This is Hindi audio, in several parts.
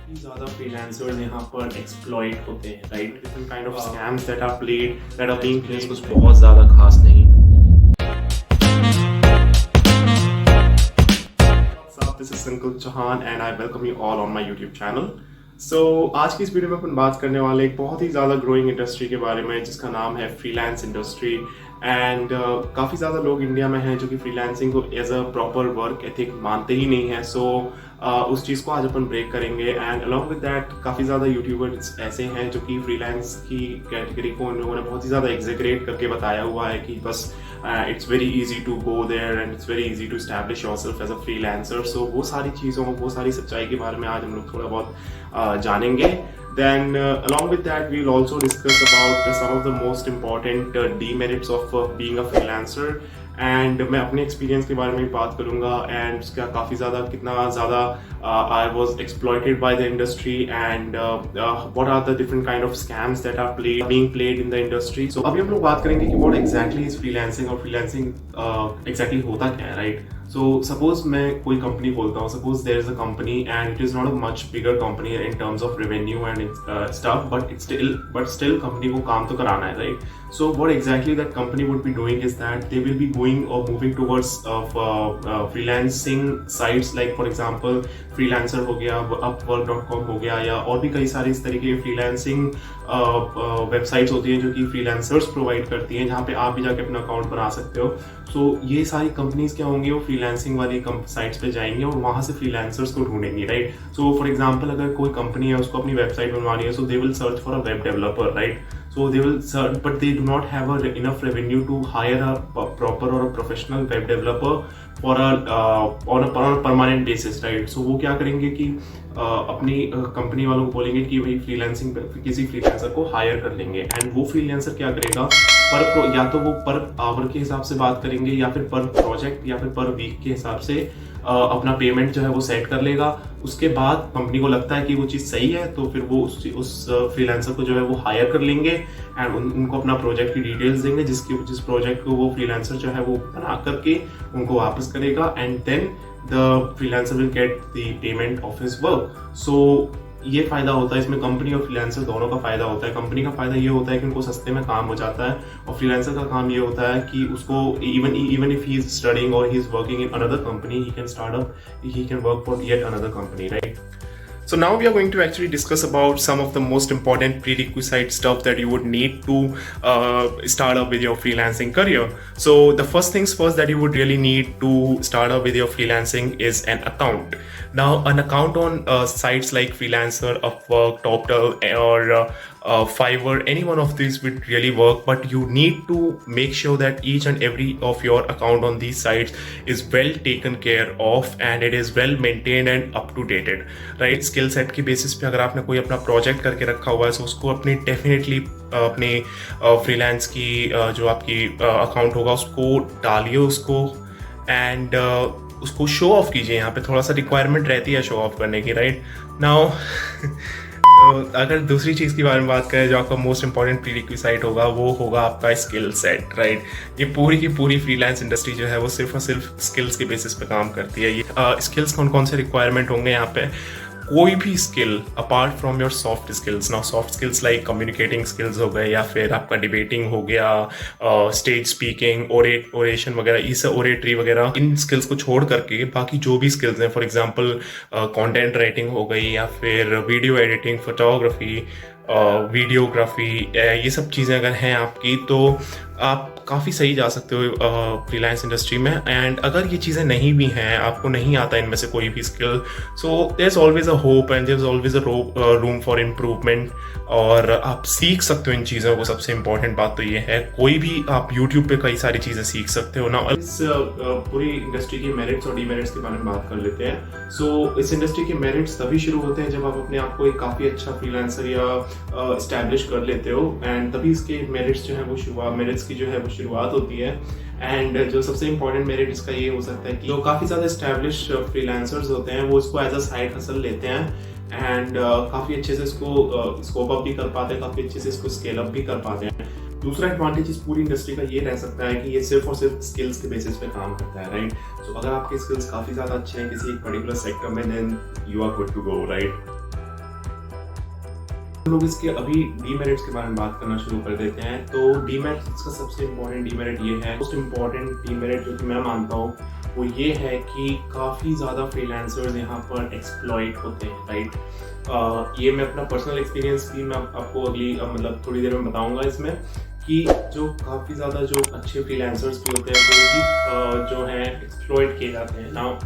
काफी ज़्यादा फ्रीलांसर्स यहाँ पर एक्सप्लॉइट होते हैं, right? Different kind of scams that are played, that are being played, कुछ बहुत ज़्यादा खास नहीं। What's up? This is Sankush Chauhan and I welcome you all on my YouTube channel. आज की इस वीडियो में अपन बात करने वाले एक बहुत ही ज़्यादा ग्रोइंग इंडस्ट्री के बारे में जिसका नाम है फ्रीलांस इंडस्ट्री। एंड काफ़ी ज़्यादा लोग इंडिया में हैं जो कि फ्रीलांसिंग को as a proper work ethic मानते ही नहीं हैं। उस चीज़ को आज अपन ब्रेक करेंगे। एंड अलॉन्ग विद दैट काफ़ी ज़्यादा यूट्यूबर्स ऐसे हैं जो कि फ्रीलांस की कैटेगरी को उन लोगों ने बहुत ही ज़्यादा एग्जेगरेट करके बताया हुआ है कि बस it's very easy to go there and it's very easy to establish yourself as a freelancer. So वो सारी चीज़ों, वो सारी सच्चाई के बारे में आज हम लोग थोड़ा बहुत जानेंगे। Then along with that we will also discuss about some of the most important demerits of being a freelancer. And मैं अपने एक्सपीरियंस के बारे में बात करूंगा एंड उसका काफ़ी ज़्यादा कितना ज़्यादा I was exploited by the industry and what are the different kind of scams that are being played in the industry. So अभी हम लोग बात करेंगे कि व्हाट एग्जैक्टली इज फ्रीलांसिंग और फ्रीलांसिंग एग्जैक्टली होता क्या है, राइट? सो सपोज मैं कोई कंपनी खोलता हूँ, suppose there is a company and it is not a much bigger company in terms of revenue and stuff, but still company को काम तो कराना है, राइट? So what exactly that company would be doing is that they will be going or moving towards freelancing sites like for example freelancer हो गया, upwork.com हो गया, या और भी कई सारे इस तरीके की फ्रीलांसिंग वेबसाइट्स होती हैं जो कि फ्रीलांसर्स प्रोवाइड करती हैं, जहाँ पे आप भी जाके अपना अकाउंट बना सकते हो। सो ये सारी कंपनीज क्या होंगी, वो फ्रीलांसिंग वाली साइट्स पे जाएंगे और वहाँ से फ्रीलांसर्स को ढूंढेंगी, राइट? सो फॉर एग्जाम्पल अगर कोई कंपनी है उसको अपनी वेबसाइट बनवानी है, so they will search for a web developer, right? So they will search, but they do not have enough revenue to hire a proper or a professional web developer for on a permanent basis, right? So वो क्या करेंगे कि अपनी कंपनी वालों को बोलेंगे कि भाई फ्रीलांसिंग किसी फ्रीलांसर को हायर कर लेंगे एंड वो फ्रीलांसर क्या करेगा, या तो वो पर आवर के हिसाब से बात करेंगे या फिर पर प्रोजेक्ट या फिर पर वीक के हिसाब से अपना पेमेंट जो है वो सेट कर लेगा। उसके बाद कंपनी को लगता है कि वो चीज़ सही है तो फिर वो उस फ्रीलांसर को जो है वो हायर कर लेंगे एंड उनको अपना प्रोजेक्ट की डिटेल्स देंगे, जिस प्रोजेक्ट को वो फ्रीलांसर जो है वो बना करके उनको वापस करेगा and then the freelancer will get the payment of his work. So ये फायदा होता है इसमें, कंपनी और फ्रीलांसर दोनों का फायदा होता है। कंपनी का फायदा ये होता है कि उनको सस्ते में काम हो जाता है और फ्रीलांसर का काम ये होता है कि उसको even if he is studying और he is working in another company, he can work for yet another company, right? So now we are going to actually discuss about some of the most important prerequisite stuff that you would need to start up with your freelancing career. So the first things first that you would really need to start up with your freelancing is an account. Now an account on sites like Freelancer, Upwork, TopTal or Fiverr, any one of these would really work, but you need to make sure that each and every of your account on these sites is well taken care of and it is well maintained and up to dated, right? Skill set की बेसिस पे अगर आपने कोई अपना प्रोजेक्ट करके रखा हुआ है तो उसको अपने डेफिनेटली अपने फ्रीलांस की जो आपकी अकाउंट होगा उसको डालिए उसको एंड उसको शो ऑफ कीजिए। यहाँ पे थोड़ा सा रिक्वायरमेंट रहती है शो ऑफ करने की, राइट? नाउ अगर दूसरी चीज़ के बारे में बात करें जो आपका मोस्ट इंपॉर्टेंट प्रीरिक्विसाइट होगा वो होगा आपका स्किल सेट, राइट? ये पूरी की पूरी फ्रीलांस इंडस्ट्री जो है वो सिर्फ और सिर्फ स्किल्स के बेसिस पे काम करती है। ये स्किल्स कौन कौन से रिक्वायरमेंट होंगे यहाँ पे? कोई भी skill apart from your soft skills. Now soft skills like communicating skills हो गए या फिर आपका डिबेटिंग हो गया, स्टेज स्पीकिंग, ओरेशन वगैरह, इस ओरेटरी वगैरह, इन स्किल्स को छोड़ करके बाकी जो भी स्किल्स हैं, फॉर एग्जांपल कंटेंट राइटिंग हो गई या फिर वीडियो एडिटिंग, फोटोग्राफी, वीडियोग्राफी, ये सब चीज़ें अगर हैं आपकी तो आप काफ़ी सही जा सकते हो फ्रीलांस इंडस्ट्री में। एंड अगर ये चीज़ें नहीं भी हैं, आपको नहीं आता इनमें से कोई भी skill, so there is always a hope and there is always a room for improvement और आप सीख सकते हो इन चीज़ों को। सबसे इम्पॉर्टेंट बात तो ये है, कोई भी आप यूट्यूब पे कई सारी चीज़ें सीख सकते हो ना। इस पूरी इंडस्ट्री के मेरिट्स और डीमेरिट्स के बारे में बात कर लेते हैं। सो इस इंडस्ट्री के मेरिट्स तभी शुरू होते हैं जब आप अपने आप को एक काफ़ी अच्छा फ्रीलांसर या इस्टेब्लिश कर लेते हो एंड तभी इसके मेरिट्स जो है वो मेरिट्स की जो है वो शुरुआत होती है। एंड जो सबसे इंपॉर्टेंट मेरिट इसका ये हो सकता है कि जो काफ़ी ज़्यादा एस्टैब्लिश फ्रीलांसर्स होते हैं वो इसको एज अ साइड हसल लेते हैं एंड काफ़ी अच्छे से इसको स्कोप अप भी कर पाते हैं, काफ़ी अच्छे से इसको स्केल अप भी कर पाते हैं। दूसरा एडवांटेज इस पूरी इंडस्ट्री का ये रह सकता है कि ये सिर्फ और सिर्फ स्किल्स के बेसिस पे काम करता है, राइट? सो अगर आपके स्किल्स काफ़ी ज़्यादा अच्छे हैं किसी एक पर्टिकुलर सेक्टर में, then you are good to go, right? हम लोग इसके अभी डीमेरिट्स के बारे में बात करना शुरू कर देते हैं। तो डीमेरिट्स का सबसे इम्पोर्टेंट डीमेरिट ये है, मोस्ट इम्पोर्टेंट डीमेरिट जो कि मैं मानता हूँ वो ये है कि काफ़ी ज़्यादा फ्रीलांसर्स यहाँ पर एक्सप्लॉइट होते हैं, राइट। ये मैं अपना पर्सनल एक्सपीरियंस भी मैं आपको अगली मतलब थोड़ी देर में बताऊंगा इसमें, कि जो काफ़ी ज़्यादा जो अच्छे फ्रीलांसर्स भी होते हैं वो भी जो है एक्सप्लॉइट किए जाते हैं। नाउ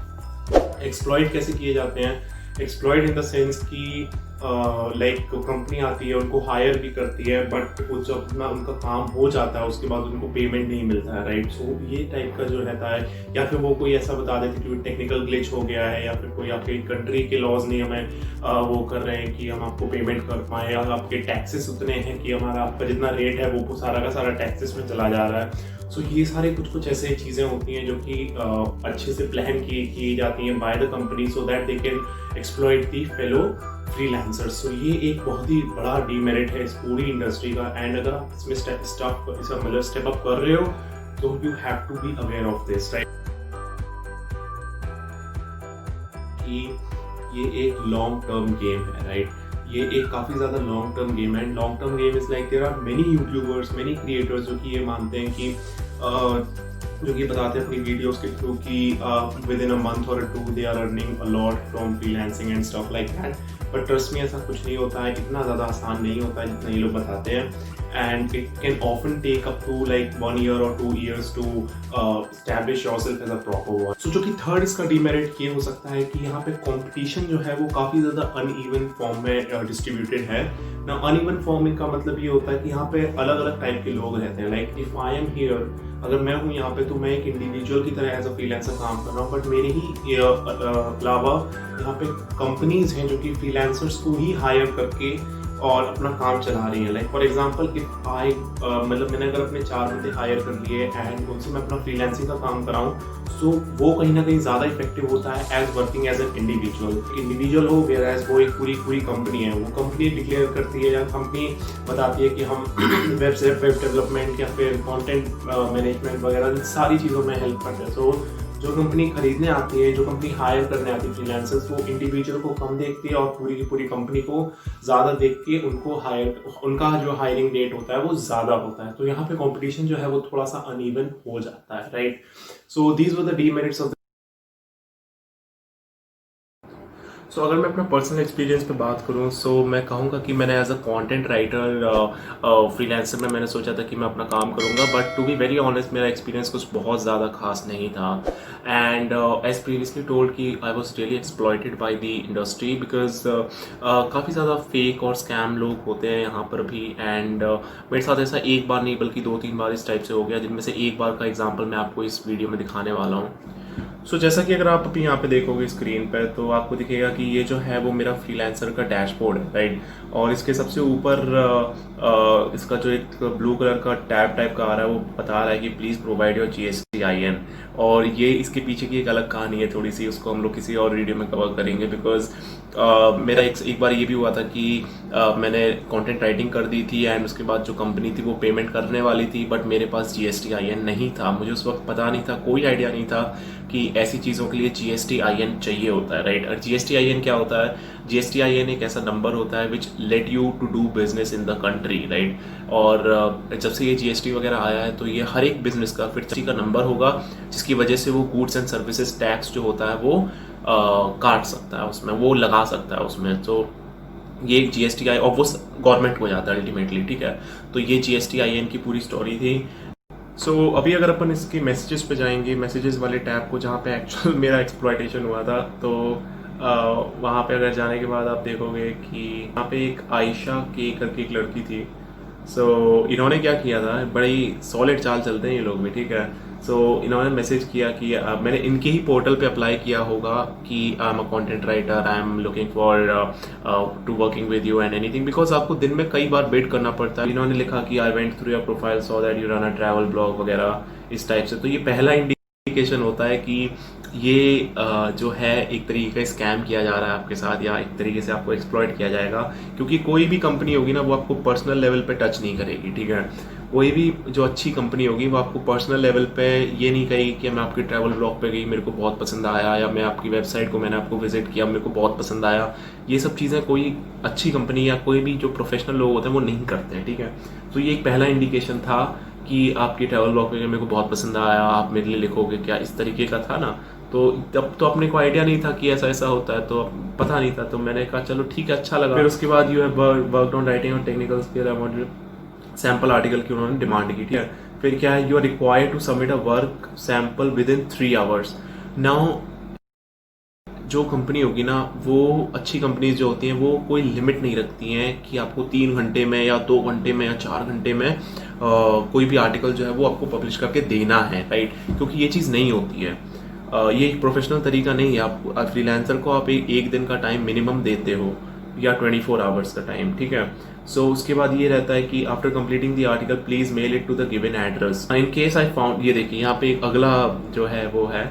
एक्सप्लॉइट कैसे किए जाते हैं? एक्सप्लॉइट इन द सेंस कि लाइक कंपनी आती है, उनको हायर भी करती है, बट वो जब अपना उनका काम हो जाता है उसके बाद उनको पेमेंट नहीं मिलता है, राइट। सो ये टाइप का जो रहता है, या फिर वो कोई ऐसा बता देते कि टेक्निकल ग्लिच हो गया है, या फिर कोई आपके कंट्री के लॉज नहीं हमें वो कर रहे हैं कि हम आपको पेमेंट कर पाए, या आपके टैक्सेस उतने हैं कि हमारा आपका जितना रेट है वो सारा का सारा टैक्सेस में चला जा रहा है। सो ये सारे कुछ ऐसे चीज़ें होती हैं जो कि अच्छे से प्लान की जाती हैं by the company, so that they can exploit the fellow freelancers. So ये एक बहुत ही बड़ा डीमेरिट है इस पूरी इंडस्ट्री का। एंड अगर आप इसमें स्टेप अप कर रहे हो तो you have to be aware of this, right, कि ये एक लॉन्ग टर्म गेम है, राइट। ये एक काफ़ी ज़्यादा लॉन्ग टर्म गेम है। Long term game is like there are many YouTubers, many creators जो कि ये मानते हैं कि जो कि बताते हैं अपनी वीडियोस के थ्रू कि विद इन अ मंथ और 2 they are earning a lot from freelancing and stuff like that. But trust में ऐसा कुछ नहीं होता है, इतना ज़्यादा आसान नहीं होता है जितना ये लोग बताते हैं। And it can often take up to like 1 year or 2 years to establish yourself as a proper one. So जो कि थर्ड इसका डीमेरिट ये हो सकता है कि यहाँ पे कंपटीशन जो है वो काफ़ी ज़्यादा अनइवन फॉर्म में डिस्ट्रीब्यूटेड है ना। अनइवन फॉर्म का मतलब ये होता है कि यहाँ पे अलग अलग टाइप के लोग रहते हैं। Like if I am here, अगर मैं हूँ यहाँ पे तो मैं एक इंडिविजुअल की तरह एज अ फ्रीलांसर काम कर रहा हूँ, बट मेरे ही अलावा यहाँ पे कंपनीज हैं जो कि फ्रीलांसर्स को ही हायर करके और अपना काम चला रही है। Like for example if I मतलब मैंने अगर अपने 4 बंदे हायर कर लिए एंड उनसे मैं अपना फ्रीलांसिंग का काम कराऊं, सो वो कहीं ना कहीं ज़्यादा इफेक्टिव होता है as working as an individual हो, वेयर एज वो एक पूरी कंपनी है। वो कंपनी डिक्लेयर करती है या कंपनी बताती है कि हम वेब डेवलपमेंट या फिर कंटेंट मैनेजमेंट वगैरह सारी चीज़ों में हेल्प करते हैं। सो जो कंपनी खरीदने आती है, जो कंपनी हायर करने आती है फ्रीलांसर्स, वो इंडिविजुअल को कम देखती है और पूरी की पूरी कंपनी को ज़्यादा देख के उनका जो हायरिंग रेट होता है वो ज़्यादा होता है। तो यहाँ पे कंपटीशन जो है वो थोड़ा सा अनइवन हो जाता है, right. So these were the demerits of. सो अगर मैं अपना पर्सनल एक्सपीरियंस पे बात करूँ, सो मैं कहूँगा कि मैंने as a content writer freelancer में मैंने सोचा था कि मैं अपना काम करूँगा, but to be very honest मेरा एक्सपीरियंस कुछ बहुत ज़्यादा खास नहीं था। एंड एज प्रीवियसली टोल्ड कि I was really exploited by the industry because काफ़ी ज़्यादा फेक और स्कैम लोग होते हैं यहाँ पर भी। एंड मेरे साथ ऐसा एक बार नहीं बल्कि 2-3 बार इस टाइप से हो गया, जिनमें से एक बार का एग्जाम्पल मैं आपको इस वीडियो में दिखाने वाला हूँ। सो जैसा कि अगर आप अभी यहाँ पे देखोगे स्क्रीन पर, तो आपको दिखेगा कि ये जो है वो मेरा फ्रीलांसर का डैशबोर्ड है, राइट। और इसके सबसे ऊपर इसका जो एक ब्लू कलर का टैब टाइप का आ रहा है वो बता रहा है कि प्लीज़ प्रोवाइड योर GSTIN। और ये इसके पीछे की एक अलग कहानी है थोड़ी सी, उसको हम लोग किसी और वीडियो में कवर करेंगे। बिकॉज मेरा एक बार ये भी हुआ था कि मैंने कंटेंट राइटिंग कर दी थी एंड उसके बाद जो कंपनी थी वो पेमेंट करने वाली थी, बट मेरे पास GSTIN नहीं था। मुझे उस वक्त पता नहीं था, कोई आइडिया नहीं था कि ऐसी चीज़ों के लिए GSTIN चाहिए होता है, राइट। और GSTIN क्या होता है? GSTIN एक ऐसा नंबर होता है which let you to do business in the country, right. और जब से ये GST वगैरह आया है तो ये हर एक बिजनेस का फिर का नंबर होगा, जिसकी वजह से वो गुड्स एंड सर्विसेज टैक्स जो होता है वो काट सकता है उसमें, वो लगा सकता है उसमें। तो ये GSTI और वो गवर्नमेंट को जाता है अल्टीमेटली, ठीक है। तो ये GSTIN की पूरी स्टोरी थी। सो अभी अगर अपन इसके मैसेजेस पे जाएंगे, मैसेजेस वाले टैब को, जहाँ पे एक्चुअल मेरा एक्सप्लॉइटेशन हुआ था, तो वहाँ पे अगर जाने के बाद आप देखोगे कि यहाँ पे एक आयशा के करके एक लड़की थी। सो इन्होंने क्या किया था, बड़ी सॉलिड चाल चलते हैं ये लोग भी, ठीक है। सो इन्होंने मैसेज किया कि मैंने इनके ही पोर्टल पे अप्लाई किया होगा कि I am a content writer, I am looking for to working with you and anything, because आपको दिन में कई बार वेट करना पड़ता है। इन्होंने लिखा कि I went through your profile so that you run a travel blog वगैरह इस टाइप से। तो ये पहला इंडिकेशन होता है कि ये जो है एक तरीके का स्कैम किया जा रहा है आपके साथ, या एक तरीके से आपको एक्सप्लॉइट किया जाएगा, क्योंकि कोई भी कंपनी होगी ना वो आपको पर्सनल लेवल पे टच नहीं करेगी, ठीक है। कोई भी जो अच्छी कंपनी होगी वो आपको पर्सनल लेवल पे ये नहीं कहेगी कि मैं आपके ट्रैवल ब्लॉग पे गई, मेरे को बहुत पसंद आया, या मैं आपकी वेबसाइट को मैंने आपको विजिट किया, मेरे को बहुत पसंद आया। ये सब चीज़ें कोई अच्छी कंपनी या कोई भी जो प्रोफेशनल लोग होते हैं वो नहीं करते हैं, ठीक है। तो ये एक पहला इंडिकेशन था कि आपकी ट्रैवल ब्लॉग पे मेरे को बहुत पसंद आया, आप मेरे लिए लिखोगे क्या, इस तरीके का था ना। तो तब तो अपने को आइडिया नहीं था कि ऐसा ऐसा होता है, तो पता नहीं था, तो मैंने कहा चलो ठीक है, अच्छा लगा। फिर उसके बाद you have worked on writing और टेक्निकल स्किल, सैम्पल आर्टिकल की उन्होंने डिमांड की, ठीक है। फिर क्या है, you are required to submit a work sample within 3 hours. Now जो कंपनी होगी ना, वो अच्छी कंपनीज जो होती हैं वो कोई लिमिट नहीं रखती हैं कि आपको 3 घंटे में या 2 घंटे में या 4 घंटे में कोई भी आर्टिकल जो है वो आपको पब्लिश करके देना है, राइट। क्योंकि ये चीज़ नहीं होती है। ये एक प्रोफेशनल तरीका नहीं है। आप फ्रीलांसर को आप एक दिन का टाइम मिनिमम देते हो, या 24 आवर्स का टाइम, ठीक है। सो उसके बाद ये रहता है कि after completing the article please mail it to the given address. In case I found, ये देखिए यहाँ पे अगला जो है वो है,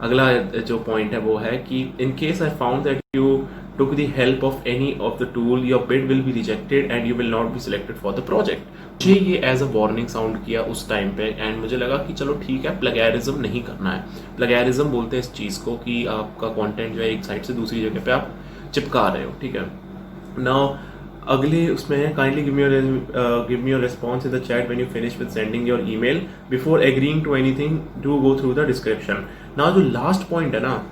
अगला जो पॉइंट है वो है कि इन case I found that you took the help of any of the tool, your bid will be rejected and you will not be selected for the project। मुझे ये एज अ वार्निंग साउंड किया उस टाइम पे, एंड मुझे लगा कि चलो ठीक है, प्लगैरिज्म नहीं करना है। प्लगैरिज्म बोलते हैं इस चीज़ को कि आपका कंटेंट जो है एक साइट से दूसरी जगह पे आप चिपका रहे हो, ठीक है। नाउ अगले उसमें है, kindly give me your response in the chat when you finish with sending your email before agreeing to anything, do go through the description. Now जो लास्ट पॉइंट है ना,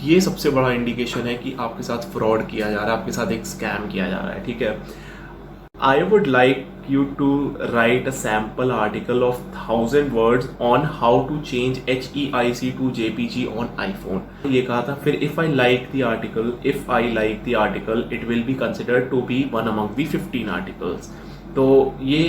ये सबसे बड़ा इंडिकेशन है कि आपके साथ फ्रॉड किया जा रहा है, आपके साथ एक स्कैम किया जा रहा है, ठीक है। I would like you to write a sample article of 1,000 words on how to change HEIC to JPG on iPhone। ये कहा था। फिर if I like the article, it will be considered to be one among the 15 articles। तो ये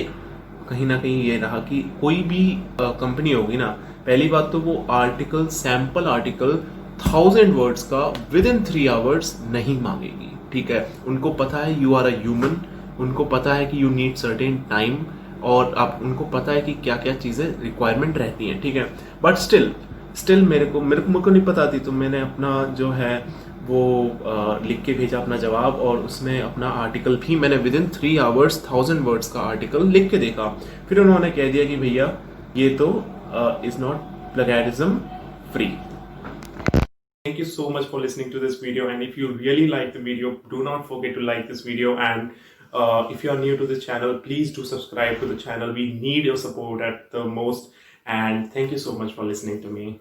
कहीं ना कहीं ये रहा कि कोई भी कंपनी होगी ना, पहली बात तो वो आर्टिकल, सैम्पल आर्टिकल 1,000 words का विद इन 3 आवर्स नहीं मांगेगी, ठीक है। उनको पता है यू आर अ ह्यूमन, उनको पता है कि यू नीड सर्टेन टाइम, और आप उनको पता है कि क्या क्या चीज़ें रिक्वायरमेंट रहती हैं, ठीक है। बट स्टिल मेरे को नहीं पता थी, तो मैंने अपना जो है वो लिख के भेजा अपना जवाब, और उसमें अपना आर्टिकल भी मैंने विद इन 3 आवर्स 1,000 words का आर्टिकल लिख के देखा। फिर उन्होंने कह दिया कि भैया ये तो is not plagiarism free. Thank you so much for listening to this video, and if you really like the video, do not forget to like this video, and if you are new to this channel, please do subscribe to the channel. We need your support at the most, and thank you so much for listening to me.